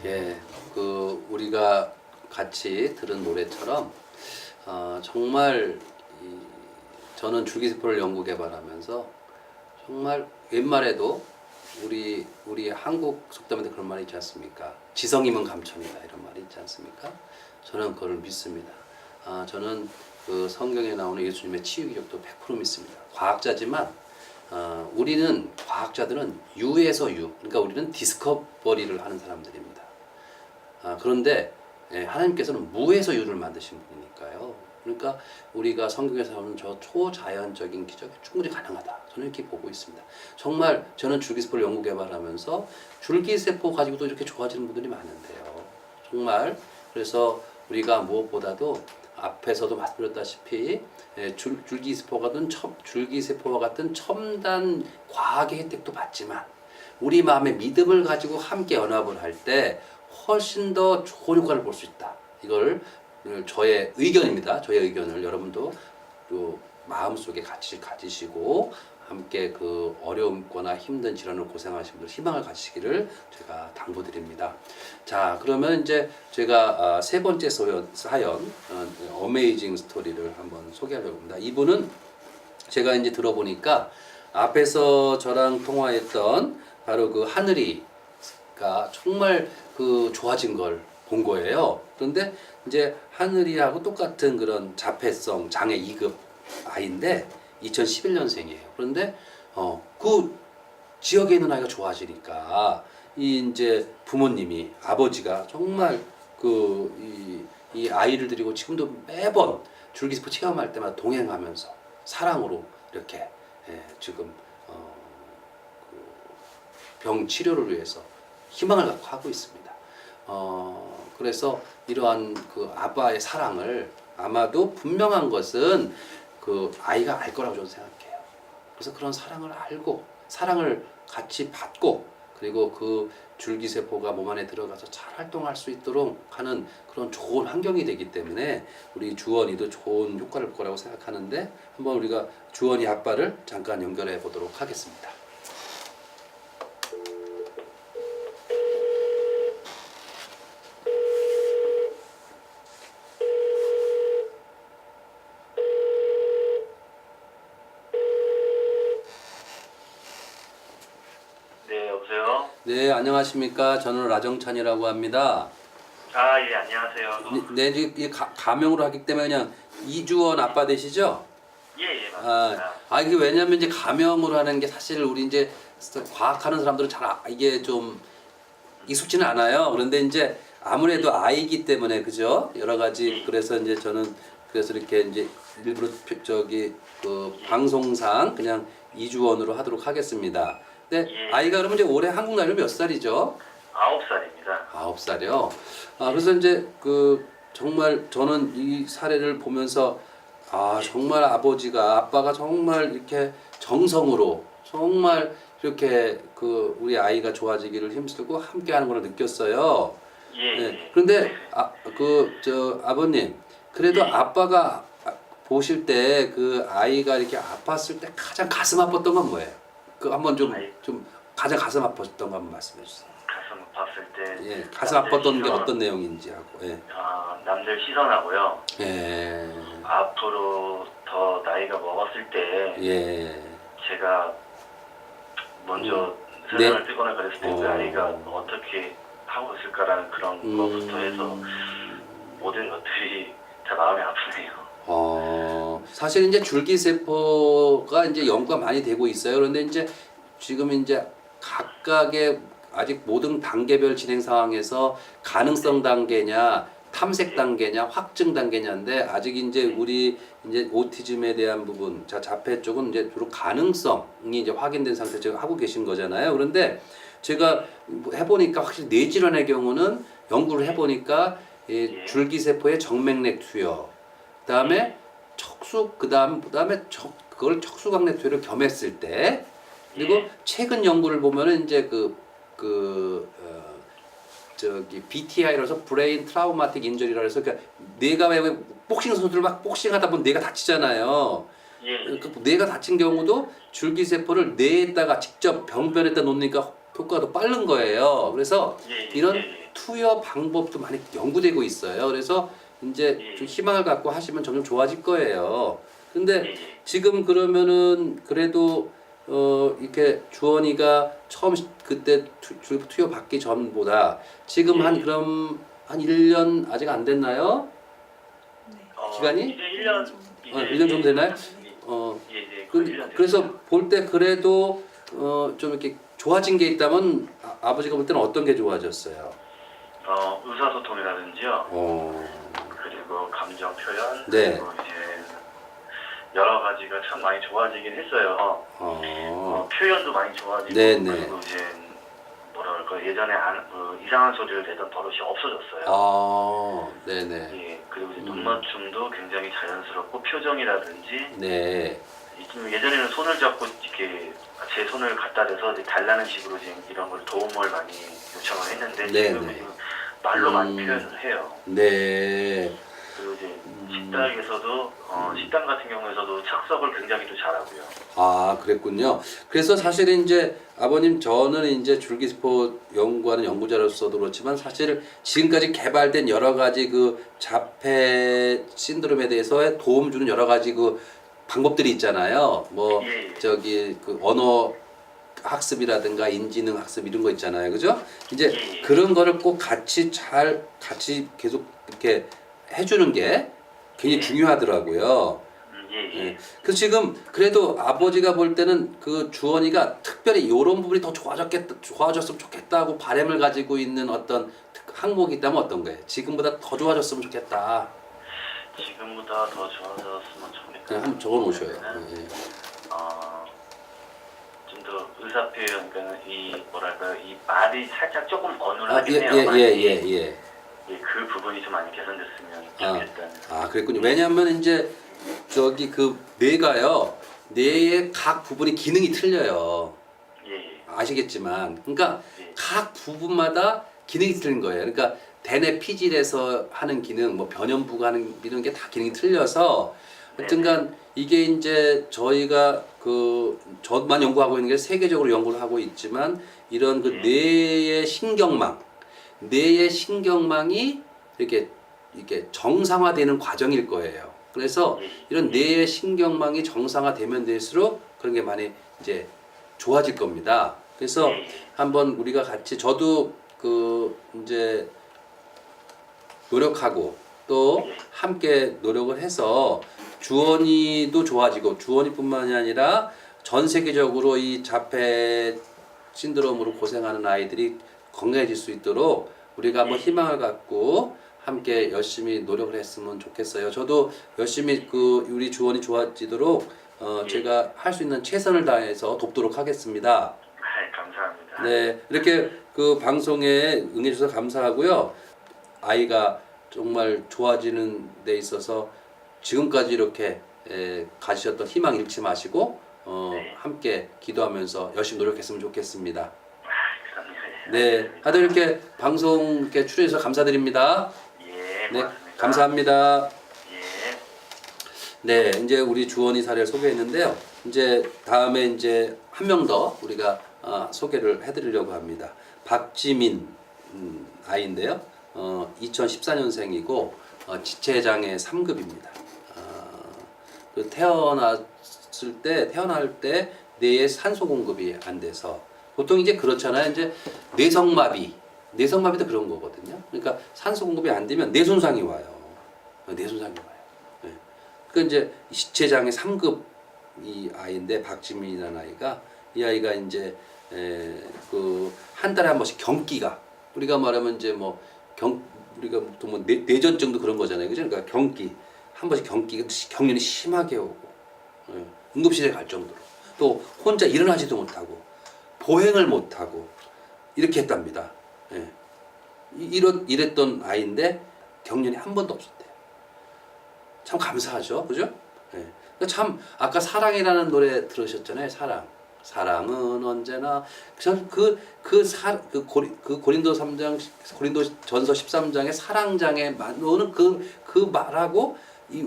예, 우리가 같이 들은 노래처럼 정말 저는 줄기세포를 연구 개발하면서 정말 웬말에도 우리 한국 속담에도 그런 말이 있지 않습니까? 지성이면 감천이다 이런 말이 있지 않습니까? 저는 그걸 믿습니다. 저는 그 성경에 나오는 예수님의 치유 기적도 100% 믿습니다. 과학자지만 우리는 과학자들은 유에서 유, 그러니까 우리는 디스커버리를 하는 사람들입니다. 그런데 하나님께서는 무에서 유를 만드신 분이니까요. 그러니까 우리가 성경에서 나오는 저 초자연적인 기적이 충분히 가능하다. 저는 이렇게 보고 있습니다. 정말 저는 줄기세포를 연구 개발하면서 줄기세포 가지고도 이렇게 좋아지는 분들이 많은데요. 정말 그래서 우리가 무엇보다도 앞에서도 말씀드렸다시피 줄기세포와 같은 첨단 과학의 혜택도 받지만 우리 마음의 믿음을 가지고 함께 연합을 할 때 훨씬 더 좋은 효과를 볼 수 있다. 이걸 저의 의견입니다. 저의 의견을 여러분도 또 마음속에 같이 가지시고 함께 그 어려움거나 힘든 질환을 고생하시는 분들 희망을 가지시기를 제가 당부드립니다. 자, 그러면 이제 제가 세 번째 사연 어메이징 스토리를 한번 소개하려고 합니다. 이분은 제가 이제 들어보니까 앞에서 저랑 통화했던 바로 그 하늘이가 정말 그 좋아진 걸 본 거예요. 그런데 이제 하늘이하고 똑같은 그런 자폐성 장애 2급 아이인데 2011년생이에요. 그런데 그 지역에 있는 아이가 좋아지니까 이제 부모님이 아버지가 정말 이 아이를 데리고 지금도 매번 줄기세포 체험할 때마다 동행하면서 사랑으로 이렇게 지금 병 치료를 위해서 희망을 갖고 하고 있습니다. 그래서 이러한 그 아빠의 사랑을 아마도 분명한 것은 그 아이가 알 거라고 저는 생각해요. 그래서 그런 사랑을 알고 사랑을 같이 받고 그리고 그 줄기세포가 몸 안에 들어가서 잘 활동할 수 있도록 하는 그런 좋은 환경이 되기 때문에 우리 주원이도 좋은 효과를 볼 거라고 생각하는데 한번 우리가 주원이 아빠를 잠깐 연결해 보도록 하겠습니다. 네, 안녕하십니까. 저는 라정찬이라고 합니다. 예, 안녕하세요. 네, 이제 가명으로 하기 때문에 그냥 이주원 아빠 되시죠? 예, 맞습니다. 이게 왜냐면 이제 가명으로 하는 게 사실 우리 이제 과학하는 사람들은 이게 좀 익숙지는 않아요. 그런데 이제 아무래도 아이기 때문에 그죠? 여러 가지 그래서 이제 저는 그래서 이렇게 이제 일부러 방송상 그냥 이주원으로 하도록 하겠습니다. 네, 아이가 그러면 이제 올해 한국 나이로 몇 살이죠? 9살입니다. 9살이요. 그래서 이제 정말 저는 이 사례를 보면서 정말 아빠가 정말 이렇게 정성으로 정말 이렇게 우리 아이가 좋아지기를 힘쓰고 함께하는 걸 느꼈어요. 네. 그런데 아버님 그래도 아빠가 보실 때 그 아이가 이렇게 아팠을 때 가장 가슴 아팠던 건 뭐예요? 한번 좀 가장 가슴 아팠던 거 한번 말씀해 주세요. 가슴 아팠을 때. 예, 가슴 아팠던 게 어떤 내용인지 하고. 예. 남들 시선하고요. 예. 앞으로 더 나이가 먹었을 때. 예. 제가 먼저 세상을 뜨거나 그랬을 때 그 아이가 어떻게 하고 있을까라는 그런 것부터 해서 모든 것들이 다 마음이 아프네요. 사실 이제 줄기세포가 이제 연구가 많이 되고 있어요. 그런데 이제 지금 이제 각각의 아직 모든 단계별 진행 상황에서 가능성 단계냐, 탐색 단계냐, 확증 단계냐인데 아직 이제 우리 이제 오티즘에 대한 부분, 자폐 쪽은 이제 주로 가능성이 이제 확인된 상태에서 지금 하고 계신 거잖아요. 그런데 제가 해보니까 확실히 뇌질환의 경우는 연구를 해보니까 줄기세포의 정맥락 투여, 그다음에 척수, 그다음에 그걸 척수광내 투여를 겸했을 때, 그리고 최근 연구를 보면은 이제 BTI라서 브레인 트라우마틱 인저리라 해서 뇌가 왜 복싱 선수들 막 복싱하다 보면 뇌가 다치잖아요. 그 뇌가 다친 경우도 줄기세포를 뇌에다가 직접 병변에다 놓으니까 효과가 더 빠른 거예요. 그래서 이런 투여 방법도 많이 연구되고 있어요. 그래서 이제 예. 좀 희망을 갖고 하시면 점점 좋아질 거예요. 근데 예, 예. 지금 그러면은 그래도 이렇게 주원이가 처음 그때 투여 받기 전보다 지금 한 예. 그럼 한 1년 아직 안 됐나요? 네. 기간이? 이제 1년 1년 정도 되나요? 예, 그, 1년 그래서 볼 때 그래도 좀 이렇게 좋아진 게 있다면 아버지가 볼 때는 어떤 게 좋아졌어요? 의사소통이라든지요. 그리고 감정 표현. 네. 그리고 이제 여러 가지가 참 많이 좋아지긴 했어요. 표현도 많이 좋아지고 네네. 그리고 이제 뭐라 그럴까 예전에 이상한 소리를 내던 버릇이 없어졌어요. 네네. 예, 그리고 이제 눈맞춤도 굉장히 자연스럽고 표정이라든지 네. 좀 예전에는 손을 잡고 이렇게 제 손을 갖다 대서 이제 달라는 식으로 지금 이런 걸 도움을 많이 요청을 했는데 지금은 네네. 지금 말로 많이 표현을 해요. 네. 그리고 이제 식당에서도 식당 같은 경우에서도 착석을 굉장히 또 잘하고요. 그랬군요. 그래서 사실 이제 아버님 저는 이제 줄기세포 연구하는 연구자로서도 그렇지만 사실 지금까지 개발된 여러 가지 그 자폐 신드롬에 대해서 도움 주는 여러 가지 그 방법들이 있잖아요. 뭐 예. 저기 그 언어 학습이라든가 인지능 학습 이런 거 있잖아요. 그죠? 이제 예. 그런 거를 꼭 같이 계속 이렇게 해주는 게 굉장히 예. 중요하더라고요. 예. 예. 그 지금 그래도 아버지가 볼 때는 그 주원이가 특별히 이런 부분이 더 좋아졌으면 좋겠다고 바람을 가지고 있는 어떤 항목이 있다면 어떤 거예요? 지금보다 더 좋아졌으면 좋겠다. 지금보다 더 좋아졌으면 좋겠다. 그냥 한번 적어 놓으셔요. 예. 좀 더 의사 표현, 그러니까 이 뭐랄까 이 말이 살짝 조금 예, 어눌하긴 예, 해요. 예, 많이. 예. 예, 그 부분이 좀 많이 개선됐으면 좋겠다는. 그랬군요. 왜냐하면 이제 저기 그 뇌가요, 뇌의 각 부분이 기능이 틀려요. 예. 아시겠지만, 그러니까 예. 각 부분마다 기능이 틀린 거예요. 그러니까 대뇌 피질에서 하는 기능, 뭐 변연부가 하는 이런 게 다 기능이 틀려서, 하여튼간 이게 이제 저희가 그 저만 연구하고 있는 게 세계적으로 연구를 하고 있지만 이런 그 뇌의 신경망이 이렇게 정상화되는 과정일 거예요. 그래서 이런 뇌의 신경망이 정상화되면 될수록 그런 게 많이 이제 좋아질 겁니다. 그래서 한번 우리가 같이 저도 그 이제 노력하고 또 함께 노력을 해서 주원이도 좋아지고 주원이뿐만이 아니라 전 세계적으로 이 자폐 신드롬으로 고생하는 아이들이 건강해질 수 있도록 우리가 한번 희망을 갖고 함께 열심히 노력을 했으면 좋겠어요. 저도 열심히 그 우리 주원이 좋아지도록 제가 할 수 있는 최선을 다해서 돕도록 하겠습니다. 감사합니다. 네, 이렇게 그 방송에 응해주셔서 감사하고요. 아이가 정말 좋아지는 데 있어서 지금까지 이렇게 가지셨던 희망 잃지 마시고 함께 기도하면서 열심히 노력했으면 좋겠습니다. 그럼요. 네, 다들 이렇게 방송 이렇게 출연해서 감사드립니다. 예, 네, 고맙습니다. 감사합니다. 예. 네, 이제 우리 주원이 사례를 소개했는데요. 이제 다음에 이제 한 명 더 우리가 소개를 해드리려고 합니다. 박지민 아이인데요. 2014년생이고 지체장애 3급입니다. 태어날 때 뇌에 산소 공급이 안 돼서 보통 이제 그렇잖아요. 이제 뇌성마비도 그런 거거든요. 그러니까 산소 공급이 안 되면 뇌 손상이 와요. 네. 그 이제 지체장애 3급 이 아이인데 박지민이라는 아이가 이 아이가 이제 그 한 달에 한 번씩 경기가 우리가 말하면 이제 우리가 보통 뇌전증도 그런 거잖아요. 그죠? 그러니까 한 번씩 경련이 심하게 오고 응급실에 갈 정도로 또 혼자 일어나지도 못하고 보행을 못하고 이렇게 했답니다. 이랬던 아이인데 경련이 한 번도 없었대요. 참 감사하죠, 그죠? 참 아까 사랑이라는 노래 들으셨잖아요. 사랑은 언제나 고린도전서 13장의 사랑장에 나오는 그 말하고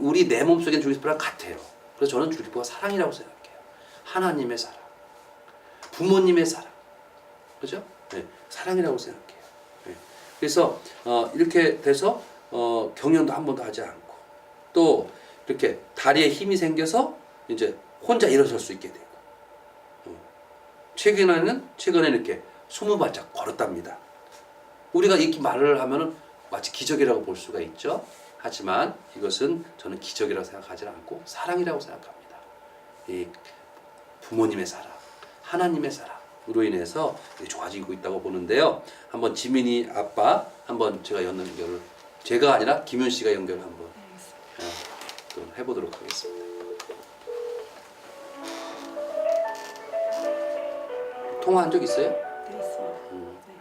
우리 내 몸속에 줄기세포랑 같아요. 그래서 저는 줄기세포가 사랑이라고 생각해요. 하나님의 사랑, 부모님의 사랑, 그죠? 사랑이라고 생각해요. 그래서 이렇게 돼서 경련도 한 번도 하지 않고 또 이렇게 다리에 힘이 생겨서 이제 혼자 일어설 수 있게 되고 최근에는 이렇게 20발짝 걸었답니다. 우리가 이렇게 말을 하면은 마치 기적이라고 볼 수가 있죠. 하지만 이것은 저는 기적이라고 생각하지 않고 사랑이라고 생각합니다. 이 부모님의 사랑, 하나님의 사랑으로 인해서 좋아지고 있다고 보는데요. 한번 지민이 아빠 한번 제가 연결을 제가 아니라 김윤 씨가 연결을 한번 또 해보도록 하겠습니다. 통화한 적 있어요? 네, 있습니다. 네.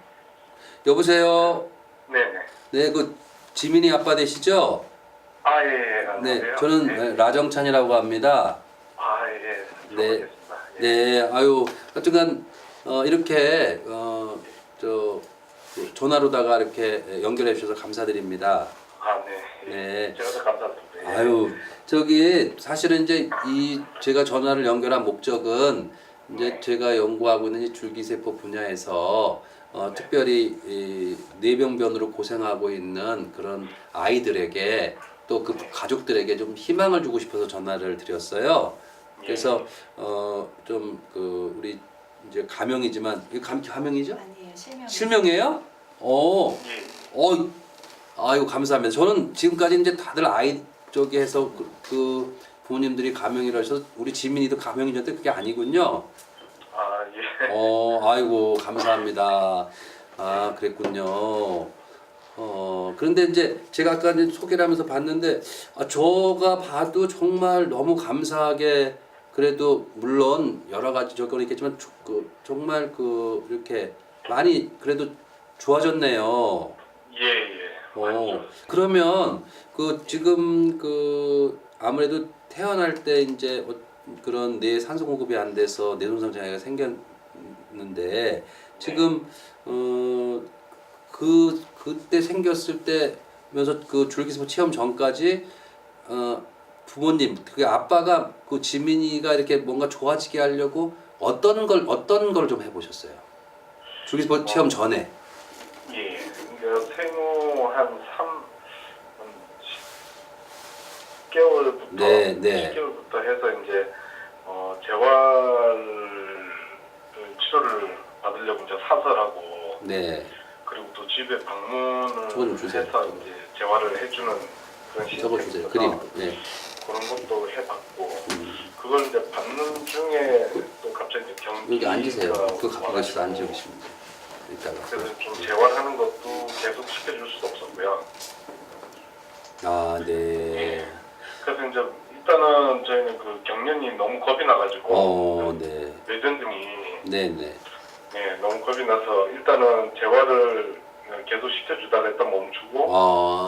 여보세요. 네네. 네, 그 지민이 아빠 되시죠? 아, 예, 안녕하세요. 네, 저는 네. 라정찬이라고 합니다. 아, 예. 네. 모르겠습니다. 예. 네, 아유, 하여튼간 이렇게 전화로다가 이렇게 연결해 주셔서 감사드립니다. 아, 네. 네. 제가 더 감사드립니다. 예. 아유, 사실은 이제 제가 전화를 연결한 목적은 이제 제가 연구하고 있는 이 줄기세포 분야에서 특별히 이 뇌병변으로 고생하고 있는 그런 아이들에게 또 그 가족들에게 좀 희망을 주고 싶어서 전화를 드렸어요. 그래서 좀 우리 이제 가명이지만 이거 가명이죠? 아니에요, 실명. 실명이에요? 예. 아이고 감사합니다. 저는 지금까지 이제 다들 아이 쪽에 해서 그 부모님들이 가명이라 하셔서 우리 지민이도 가명이셨는데 그게 아니군요. 아, 예. 아이고 감사합니다. 아 그랬군요. 그런데 이제 제가 아까 이제 소개를 하면서 봤는데 저가 봐도 정말 너무 감사하게 그래도 물론 여러 가지 조건이 있겠지만 정말 이렇게 많이 그래도 좋아졌네요. 예. 완전. 그러면 지금 아무래도 태어날 때 이제 그런 뇌 산소 공급이 안 돼서 뇌손상 장애가 생겼는데 지금 그때 생겼을 때면서 그 줄기세포 체험 전까지 부모님 그 아빠가 그 지민이가 이렇게 뭔가 좋아지게 하려고 어떤 걸 좀 해보셨어요? 줄기세포 체험 전에. 예. 생후 한 10개월부터 네, 네. 10개월부터 해서 이제 재활 치료를 받으려고 이제 사설하고 네. 그리고 또 집에 저거 방문을 좀 주세요. 해서 이제 재활을 해주는 그런 적어주세요. 시스템이 그림. 있어서 네. 그런 것도 해봤고 그걸 이제 받는 중에 또 갑자기 이제 경기가 여기 앉으세요. 그거 갖고 와가지고 가시다 앉으시면 돼요. 이따가. 그래서 좀 재활하는 것도 계속 시켜줄 수도 없었고요. 아, 네. 그래서 이제 일단은 저희는 그 경련이 너무 겁이 나가지고 네. 뇌전증이 네네. 예, 너무 겁이 나서 일단은 재활을 계속 시켜주다가 일단 멈추고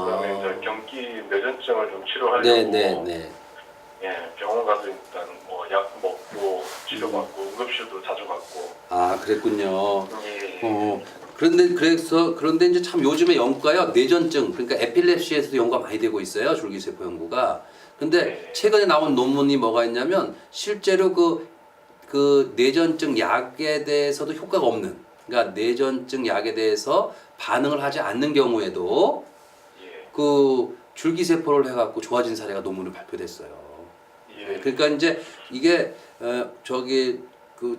그다음에 이제 경기 뇌전증을 좀 치료하려고 네네네. 예, 병원 가서 일단 뭐 약 먹고 치료받고 응급실도 자주 갔고 아, 그랬군요. 예. 그런데 이제 참 요즘에 연구가요, 뇌전증, 그러니까 에필lep시에서도 연구가 많이 되고 있어요, 줄기세포 연구가. 근데 네. 최근에 나온 논문이 뭐가 있냐면, 실제로 그 뇌전증 약에 대해서도 효과가 없는, 그러니까 뇌전증 약에 대해서 반응을 하지 않는 경우에도 예. 그 줄기세포를 해갖고 좋아진 사례가 논문으로 발표됐어요. 예. 그러니까 이제 이게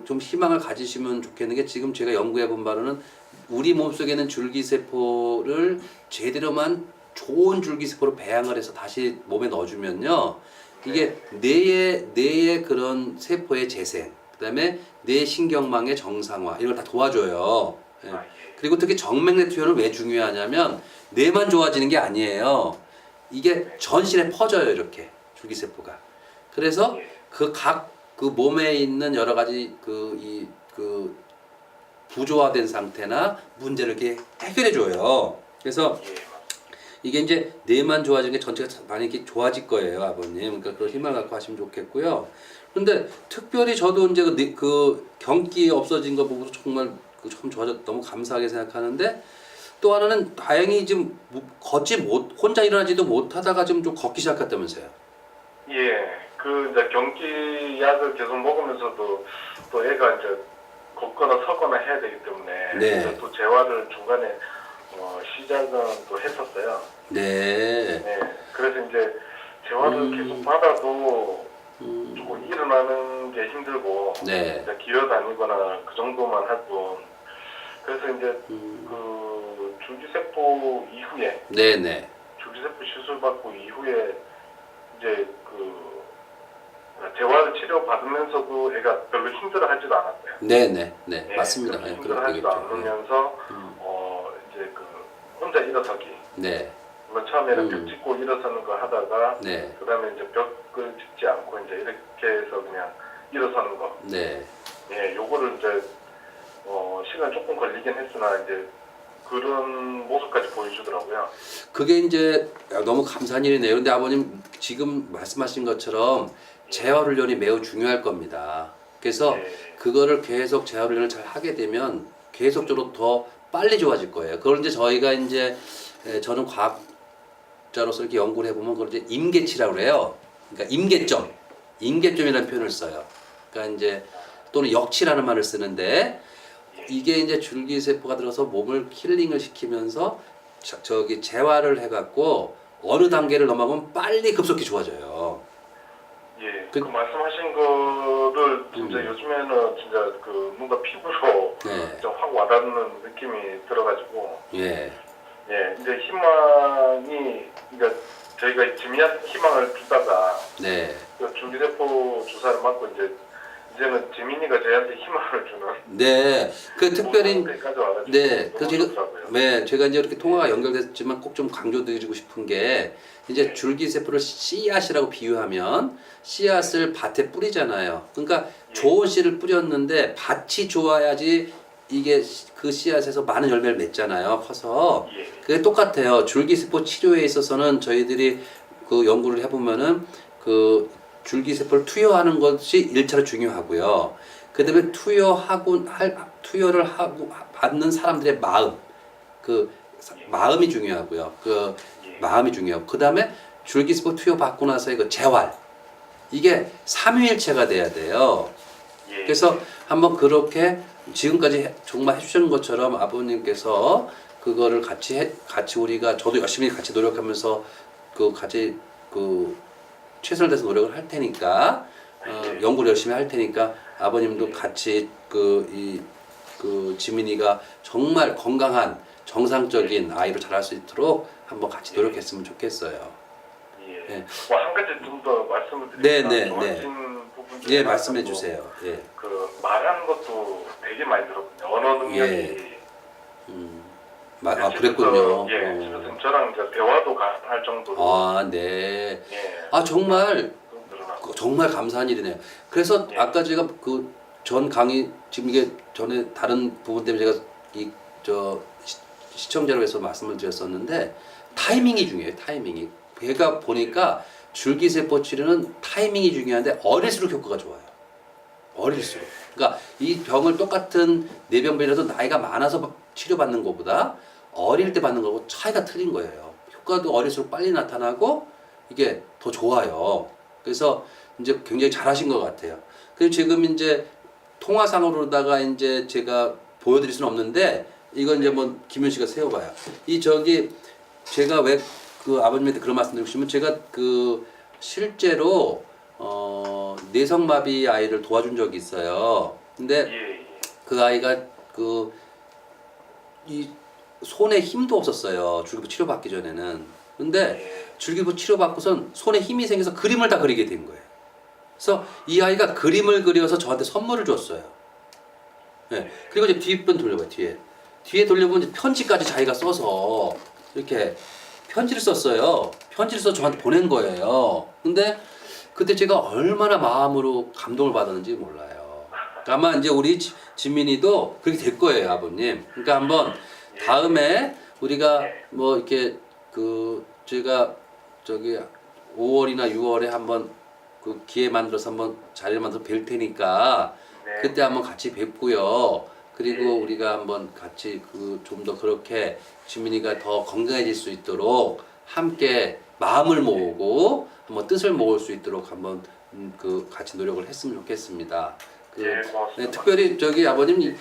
좀 희망을 가지시면 좋겠는 게 지금 제가 연구해 본 바로는 우리 몸속에 있는 줄기세포를 제대로만 좋은 줄기세포로 배양을 해서 다시 몸에 넣어주면요. 이게 뇌의 그런 세포의 재생, 그다음에 뇌 신경망의 정상화 이걸 다 도와줘요. 예. 아, 예. 그리고 특히 정맥류 투여는 왜 중요하냐면 뇌만 좋아지는 게 아니에요. 이게 전신에 퍼져요, 이렇게 줄기세포가. 그래서 예. 그 몸에 있는 여러 가지 부조화된 상태나 문제를 이렇게 해결해 줘요. 그래서 예. 이게 이제 뇌만 좋아지는 게 전체가 많이 이렇게 좋아질 거예요, 아버님. 그러니까 그런 희망을 갖고 하시면 좋겠고요. 그런데 특별히 저도 이제 그 경기 없어진 거 보고 정말 참 좋아졌 너무 감사하게 생각하는데 또 하나는 다행히 지금 혼자 일어나지도 못하다가 좀 걷기 시작했다면서요. 예. 그 이제 경기 약을 계속 먹으면서도 또 애가 이제 걷거나 서거나 해야 되기 때문에 네. 또 재활을 중간에 시작은 또 했었어요. 네. 네. 그래서 이제 재활을 계속 받아도 조금 일어나는 게 힘들고 네. 이제 기어다니거나 그 정도만 할 뿐. 그래서 이제 그 줄기세포 이후에 네네. 줄기세포 수술 받고 이후에 이제 그 재활 치료 받으면서도 애가 별로 힘들어하지도 않았어요. 네네. 네. 예, 맞습니다. 별로 예, 힘들어하지도 그렇겠죠. 않으면서 이제 그 혼자 일어서기. 네. 물론 처음에는 벽 짚고 일어서는 거 하다가 네. 그다음에 이제 벽을 짚지 않고 이제 이렇게 해서 그냥 일어서는 거. 네. 예, 요거를 이제 시간 조금 걸리긴 했으나 이제 그런 모습까지 보여주더라고요. 그게 이제 너무 감사한 일이네요. 그런데 아버님 지금 말씀하신 것처럼 재활훈련이 매우 중요할 겁니다. 그래서 예. 그거를 계속 재활훈련을 잘 하게 되면 계속적으로 더 빨리 좋아질 거예요. 그걸 이제 저희가 이제 저는 과학자로서 이렇게 연구를 해보면 그걸 이제 임계치라고 그래요. 그러니까 임계점이라는 표현을 써요. 그러니까 이제 또는 역치라는 말을 쓰는데 이게 이제 줄기세포가 들어서 몸을 힐링을 시키면서 저기 재활을 해갖고 어느 단계를 넘어가면 빨리 급속히 좋아져요. 예, 그- 그 말씀하신 거를 진짜 요즘에는 진짜 그 뭔가 피부로 네. 좀 확 와닿는 느낌이 들어가지고 예. 예, 이제 희망이 그러니까 저희가 지미한 희망을 주다가 네. 그 줄기세포 주사를 맞고 이제는 지민이가 저희한테 희망을 주는 네. 그 특별히 까지 와가지고 네. 너무 그 제가 좋더라고요. 네, 제가 이제 이렇게 통화가 연결됐지만 꼭 좀 강조드리고 싶은 게 이제 줄기세포를 씨앗이라고 비유하면 씨앗을 밭에 뿌리잖아요. 그러니까 좋은 씨를 뿌렸는데 밭이 좋아야지 이게 그 씨앗에서 많은 열매를 맺잖아요. 커서. 예. 그게 똑같아요. 줄기세포 치료에 있어서는 저희들이 그 연구를 해보면은 그 줄기세포를 투여하는 것이 1차로 중요하고요. 그 다음에 투여를 하고 받는 사람들의 마음, 그 마음이 중요하고요. 그 마음이 중요하고. 그 다음에 줄기세포 투여 받고 나서의 그 재활. 이게 삼위일체가 돼야 돼요. 예. 그래서 한번 그렇게 지금까지 정말 해주시는 것처럼 아버님께서 그거를 같이 우리가 저도 열심히 같이 노력하면서 그 같이 그 최선을 다해서 노력을 할 테니까 연구를 열심히 할 테니까 아버님도 같이 그 지민이가 정말 건강한 정상적인 아이로 자랄 수 있도록 한번 같이 노력했으면 좋겠어요. 예. 예. 한 가지 좀 더 말씀을 네, 드리면 네, 좋아진 부분 중에 예, 하나가 말씀해 또 주세요. 예. 그 말하는 것도 되게 많이 들었거든요. 언어 능력이. 아, 그랬군요. 예, 그래서 저랑 이제 대화도 가능할 정도로. 아, 네. 예. 아, 정말 좀 늘어나고. 정말 감사한 일이네요. 그래서 예. 아까 제가 그 전 강의 지금 이게 전에 다른 부분 때문에 제가 시청자로 해서 말씀을 드렸었는데 타이밍이 중요해요. 타이밍이. 제가 보니까 줄기세포 치료는 타이밍이 중요한데 어릴수록 효과가 좋아요. 어릴수록. 그러니까 이 병을 똑같은 뇌병변이라도 나이가 많아서 치료받는 것보다 어릴 때 받는 거하고 차이가 틀린 거예요. 효과도 어릴수록 빨리 나타나고 이게 더 좋아요. 그래서 이제 굉장히 잘하신 것 같아요. 그리고 지금 이제 통화상으로다가 이제 제가 보여드릴 수는 없는데 이건 이제 뭐 김윤 씨가 세워봐요. 제가 왜 그 아버님한테 그런 말씀드리고 싶으면 제가 그 실제로 뇌성마비 아이를 도와준 적이 있어요. 근데 예. 그 아이가 이 손에 힘도 없었어요. 줄기세포 치료받기 전에는. 근데 예. 줄기세포 치료받고선 손에 힘이 생겨서 그림을 다 그리게 된 거예요. 그래서 이 아이가 그림을 그려서 저한테 선물을 줬어요. 네. 그리고 이제 뒷편 돌려봐요. 뒤에 돌려보면 이제 편지까지 자기가 써서 이렇게 편지를 썼어요. 편지를 써서 저한테 보낸 거예요. 근데 그때 제가 얼마나 마음으로 감동을 받았는지 몰라요. 아마 이제 우리 진민이도 그렇게 될 거예요, 아버님. 그러니까 한번 다음에 우리가 뭐 이렇게 제가 5월이나 6월에 한번 그 기회 만들어서 한번 자리를 만들어서 뵐 테니까 네. 그때 한번 같이 뵙고요. 그리고 우리가 한번 같이 좀 더 그렇게 지민이가 더 건강해질 수 있도록 함께 마음을 모으고 한번 뜻을 모을 수 있도록 한번 같이 노력을 했으면 좋겠습니다. 예, 고맙습니다. 네, 특별히 아버님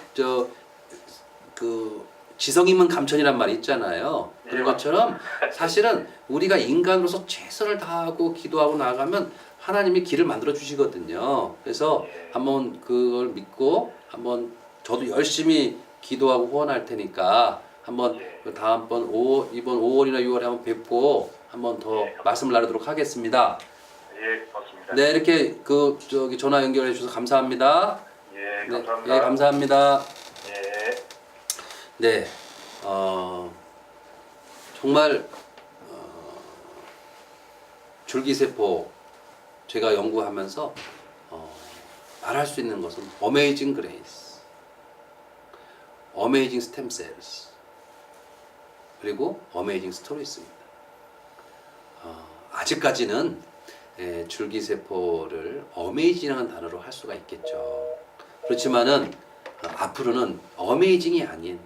지성이면 감천이란 말이 있잖아요. 네, 그런 것처럼 사실은 우리가 인간으로서 최선을 다하고 기도하고 나아가면 하나님이 길을 만들어 주시거든요. 그래서 예. 한번 그걸 믿고 한번 저도 열심히 기도하고 후원할 테니까 한번 예. 그 다음번 이번 5월이나 6월에 한번 뵙고 한번 더 예. 말씀을 나누도록 하겠습니다. 예, 고맙습니다. 네, 이렇게 그 저기 전화 연결해 주셔서 감사합니다. 예, 네, 감사합니다. 예, 감사합니다. 예. 네, 정말 줄기세포 제가 연구하면서 말할 수 있는 것은 Amazing Grace, Amazing Stem Cells, 그리고 Amazing Stories입니다. 아직까지는 줄기세포를 Amazing이라는 단어로 할 수가 있겠죠. 그렇지만은 앞으로는 Amazing이 아닌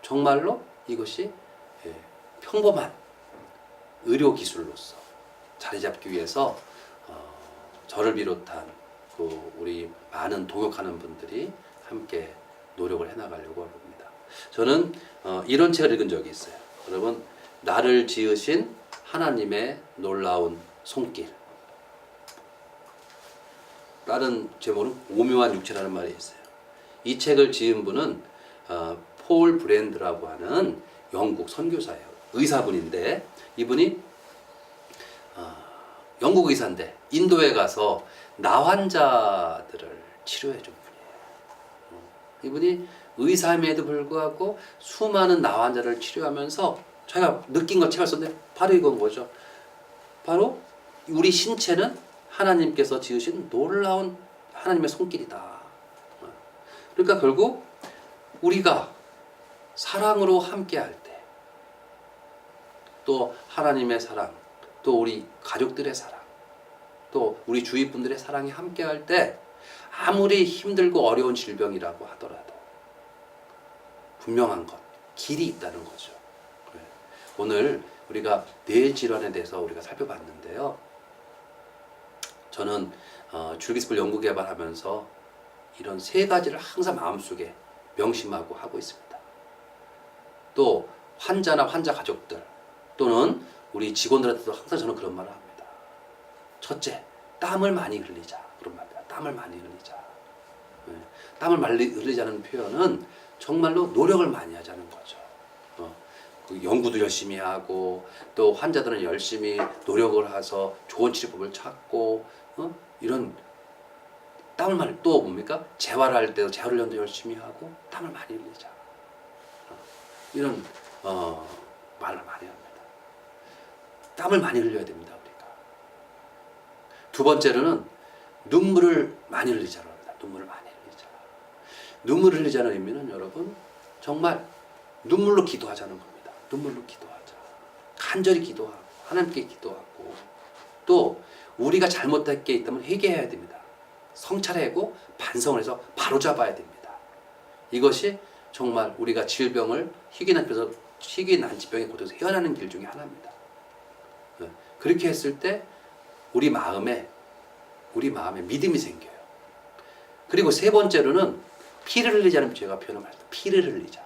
정말로 이것이 평범한 의료 기술로서 자리 잡기 위해서 저를 비롯한 그 우리 많은 동역하는 분들이 함께 노력을 해나가려고 합니다. 저는 이런 책을 읽은 적이 있어요. 여러분, 나를 지으신 하나님의 놀라운 손길. 다른 제목은 오묘한 육체라는 말이 있어요. 이 책을 지은 분은 폴 브랜드라고 하는 영국 선교사예요. 의사분인데 이분이 영국 의사인데 인도에 가서 나 환자들을 치료해 준 분이에요. 이분이 의사임에도 불구하고 수많은 나 환자를 치료하면서 자기가 느낀 거 책을 썼는데 바로 이건 거죠. 바로 우리 신체는 하나님께서 지으신 놀라운 하나님의 손길이다. 그러니까 결국 우리가 사랑으로 함께할 때, 또 하나님의 사랑, 또 우리 가족들의 사랑, 또 우리 주위 분들의 사랑이 함께할 때 아무리 힘들고 어려운 질병이라고 하더라도 분명한 것, 길이 있다는 거죠. 오늘 우리가 뇌 질환에 대해서 우리가 살펴봤는데요. 저는 줄기세포 연구 개발하면서 이런 세 가지를 항상 마음속에 명심하고 하고 있습니다. 또 환자나 환자 가족들 또는 우리 직원들한테도 항상 저는 그런 말을 합니다. 첫째, 땀을 많이 흘리자. 그런 말입니다. 땀을 많이 흘리자. 땀을 많이 흘리자는 표현은 정말로 노력을 많이 하자는 거죠. 그 연구도 열심히 하고 또 환자들은 열심히 노력을 해서 좋은 치료법을 찾고 이런 땀을 많이 또 뭡니까? 재활을 할 때도 재활훈련도 열심히 하고 땀을 많이 흘리자. 이런 말을 많이 합니다. 땀을 많이 흘려야 됩니다. 우리가. 두 번째로는 눈물을 많이 흘리자고 합니다. 눈물을 많이 흘리자. 눈물을 흘리자는 의미는 여러분 정말 눈물로 기도하자는 겁니다. 눈물로 기도하자. 간절히 기도하고 하나님께 기도하고 또 우리가 잘못할 게 있다면 회개해야 됩니다. 성찰하고 반성을 해서 바로잡아야 됩니다. 이것이 정말 우리가 질병을 희귀난치병의 고통에서 헤어나는 길 중에 하나입니다. 그렇게 했을 때 우리 마음에 믿음이 생겨요. 그리고 세 번째로는 피를 흘리자는 제가 표현을 말합니다. 피를 흘리자.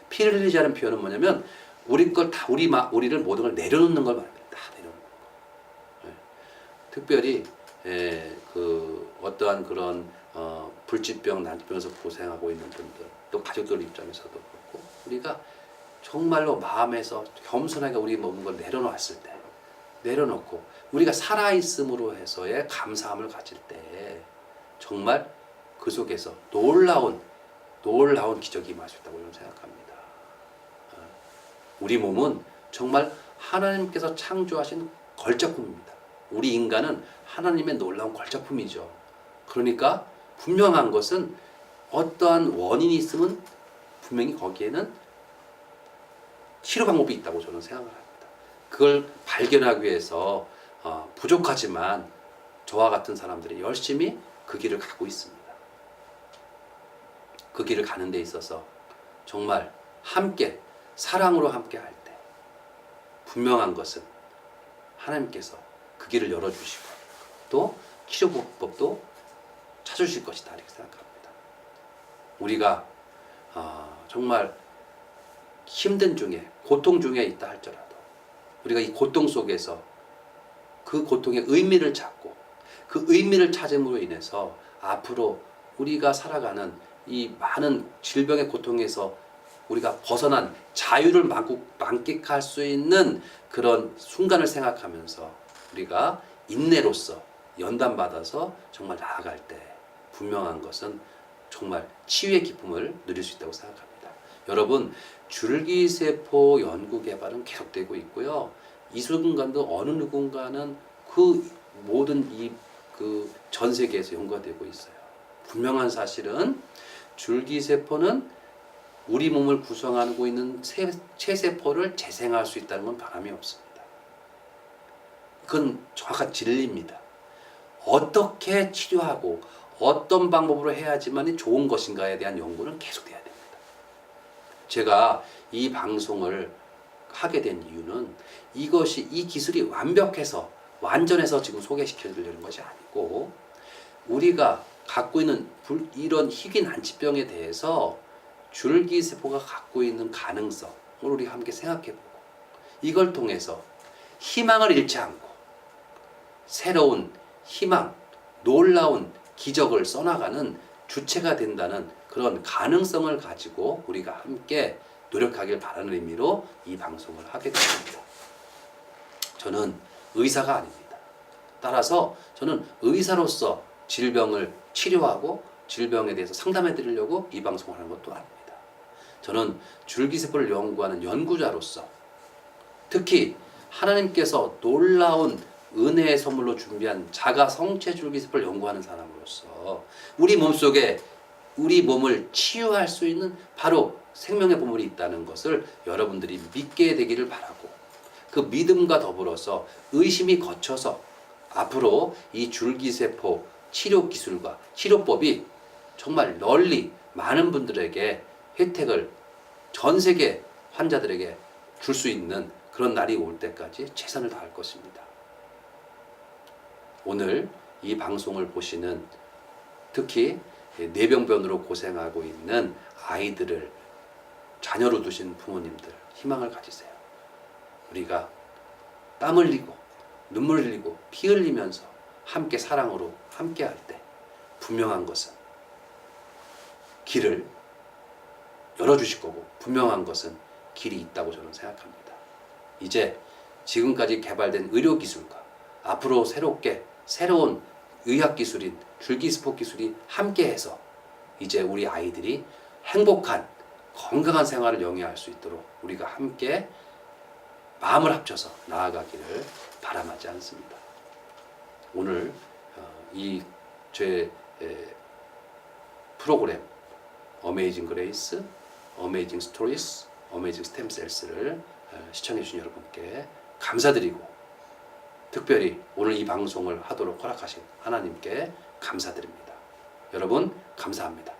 피를 흘리자는 표현은 뭐냐면 우리를 모든 걸 내려놓는 걸 말합니다. 다 내려놓는 거. 특별히 그 어떠한 그런 불치병, 난치병에서 고생하고 있는 분들, 또 가족들 입장에서도 그렇고 우리가 정말로 마음에서 겸손하게 우리 모든 걸 내려놓았을 때, 내려놓고 우리가 살아있음으로 해서의 감사함을 가질 때 정말 그 속에서 놀라운 기적이 임할 수 있다고 저는 생각합니다. 우리 몸은 정말 하나님께서 창조하신 걸작품입니다. 우리 인간은 하나님의 놀라운 걸작품이죠. 그러니까 분명한 것은 어떠한 원인이 있으면 분명히 거기에는 치료 방법이 있다고 저는 생각을 합니다. 그걸 발견하기 위해서 부족하지만 저와 같은 사람들이 열심히 그 길을 가고 있습니다. 그 길을 가는 데 있어서 정말 함께 사랑으로 함께 할 때 분명한 것은 하나님께서 그 길을 열어주시고 또 치료법도 찾으실 것이다 이렇게 생각합니다. 우리가 정말 힘든 중에 고통 중에 있다 할지라도 우리가 이 고통 속에서 그 고통의 의미를 찾고 그 의미를 찾음으로 인해서 앞으로 우리가 살아가는 이 많은 질병의 고통에서 우리가 벗어난 자유를 만끽할 수 있는 그런 순간을 생각하면서 우리가 인내로서 연단받아서 정말 나아갈 때 분명한 것은 정말 치유의 기쁨을 누릴 수 있다고 생각합니다. 여러분, 줄기세포 연구 개발은 계속되고 있고요. 이 순간도 어느 누군가는 그 모든 그 전 세계에서 연구가 되고 있어요. 분명한 사실은 줄기세포는 우리 몸을 구성하고 있는 체세포를 재생할 수 있다는 건 변함이 없습니다. 그건 정확한 진리입니다. 어떻게 치료하고 어떤 방법으로 해야지만 좋은 것인가에 대한 연구는 계속돼야 됩니다. 제가 이 방송을 하게 된 이유는 이것이 이 기술이 완전해서 지금 소개시켜 드리는 것이 아니고 우리가 갖고 있는 이런 희귀 난치병에 대해서 줄기세포가 갖고 있는 가능성을 우리 함께 생각해보고 이걸 통해서 희망을 잃지 않고 새로운 희망, 놀라운 기적을 써나가는 주체가 된다는 그런 가능성을 가지고 우리가 함께 노력하길 바라는 의미로 이 방송을 하게 됐습니다. 저는 의사가 아닙니다. 따라서 저는 의사로서 질병을 치료하고 질병에 대해서 상담해 드리려고 이 방송을 하는 것도 아닙니다. 저는 줄기세포를 연구하는 연구자로서 특히 하나님께서 놀라운 은혜의 선물로 준비한 자가 성체 줄기세포를 연구하는 사람으로서 우리 몸속에 우리 몸을 치유할 수 있는 바로 생명의 보물이 있다는 것을 여러분들이 믿게 되기를 바라고 그 믿음과 더불어서 의심이 거쳐서 앞으로 이 줄기세포 치료 기술과 치료법이 정말 널리 많은 분들에게 혜택을 전 세계 환자들에게 줄 수 있는 그런 날이 올 때까지 최선을 다할 것입니다. 오늘 이 방송을 보시는 특히 뇌병변으로 고생하고 있는 아이들을 자녀로 두신 부모님들 희망을 가지세요. 우리가 땀 흘리고 눈물 흘리고 피 흘리면서 함께 사랑으로 함께 할 때 분명한 것은 길을 열어주실 거고 분명한 것은 길이 있다고 저는 생각합니다. 이제 지금까지 개발된 의료기술과 앞으로 새로운 의학기술인 줄기세포 기술이 함께해서 이제 우리 아이들이 행복한 건강한 생활을 영위할 수 있도록 우리가 함께 마음을 합쳐서 나아가기를 바람하지 않습니다. 오늘 이 제 프로그램 어메이징 그레이스, 어메이징 스토리스, 어메이징 스템셀스를 시청해 주신 여러분께 감사드리고 특별히 오늘 이 방송을 하도록 허락하신 하나님께 감사드립니다. 여러분 감사합니다.